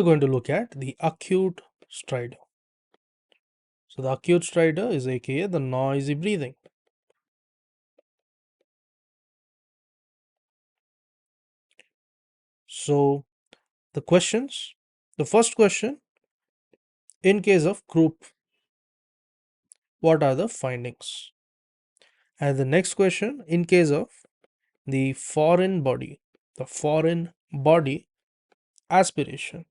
are going to look at the acute stridor. So the acute stridor is aka the noisy breathing. So the first question, in case of croup, what are the findings? And the next question, in case of the foreign body aspiration,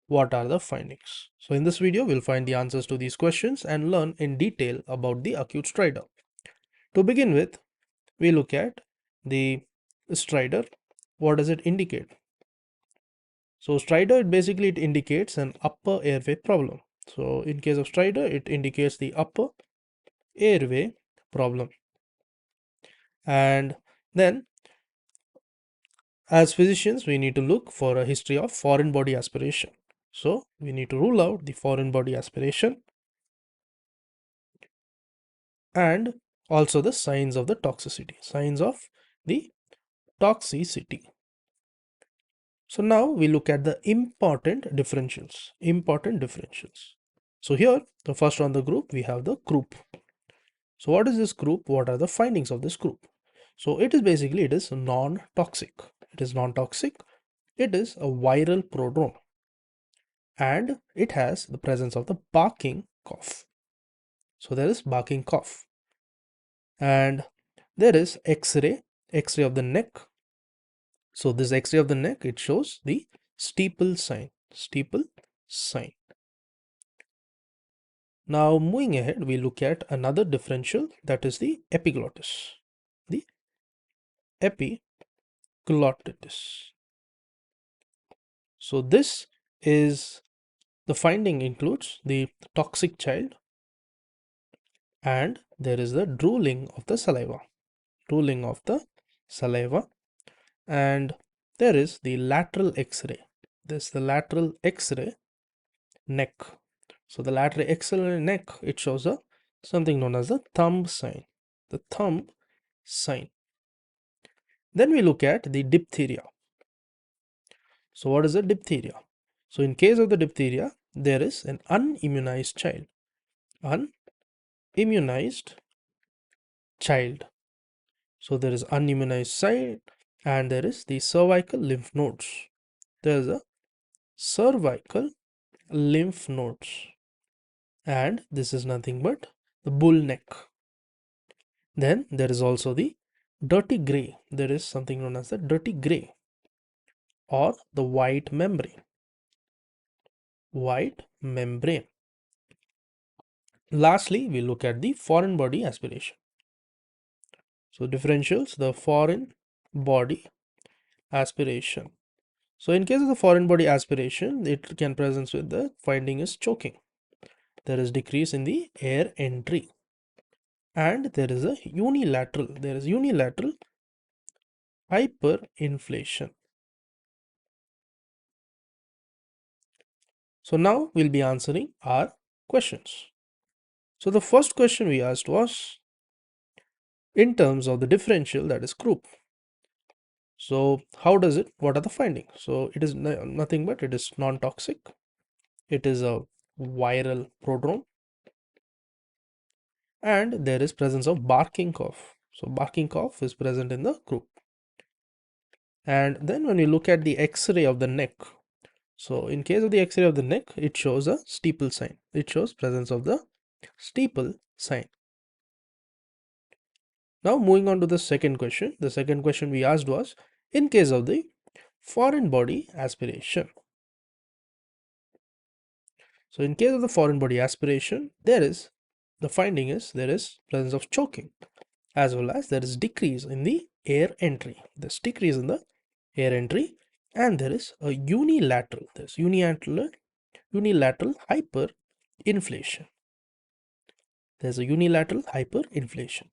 what are the findings? So in this video, we'll find the answers to these questions and learn in detail about the acute stridor. To begin with, we look at the stridor. What does it indicate? So stridor, it indicates an upper airway problem. So in case of stridor, it indicates the upper airway problem. And then, as physicians, we need to look for a history of foreign body aspiration. So we need to rule out the foreign body aspiration and also the signs of the toxicity. So now we look at the important differentials. So here, the first on the group, we have the croup. So what is this croup? What are the findings of this croup? So it is non-toxic. It is non-toxic. It is a viral prodrome. And it has the presence of the barking cough. So there is barking cough. And there is X-ray of the neck. So this X-ray of the neck, it shows the steeple sign. Now moving ahead, we look at another differential, that is the epiglottis. So this is, the finding includes the toxic child, and there is the drooling of the saliva, and there is the lateral X-ray. Neck. So the lateral X-ray neck, it shows something known as the thumb sign. Then we look at the diphtheria. So what is a diphtheria? So in case of the diphtheria, there is an unimmunized child. So there is unimmunized child, and there is the cervical lymph nodes. There is a cervical lymph nodes, and this is nothing but the bull neck. Then there is also the dirty gray. There is something known as the dirty gray or the white membrane. Lastly, we look at the foreign body aspiration. So differentials, the foreign body aspiration. So in case of the foreign body aspiration, it can present with the finding is choking. There is decrease in the air entry, and there is unilateral hyperinflation. So now we'll be answering our questions. So the first question we asked was in terms of the differential, that is croup. So how does it, what are the findings? So it is nothing but it is non-toxic. It is a viral prodrome, and there is presence of barking cough. So barking cough is present in the croup. And then when we look at the X-ray of the neck, so in case of the X-ray of the neck, it shows a steeple sign. It shows presence of the steeple sign. Now moving on to the second question. The second question we asked was in case of the foreign body aspiration. So in case of the foreign body aspiration, the finding is there is presence of choking, as well as there is decrease in the air entry. There's decrease in the air entry, and there is a unilateral hyperinflation. There's a unilateral hyperinflation.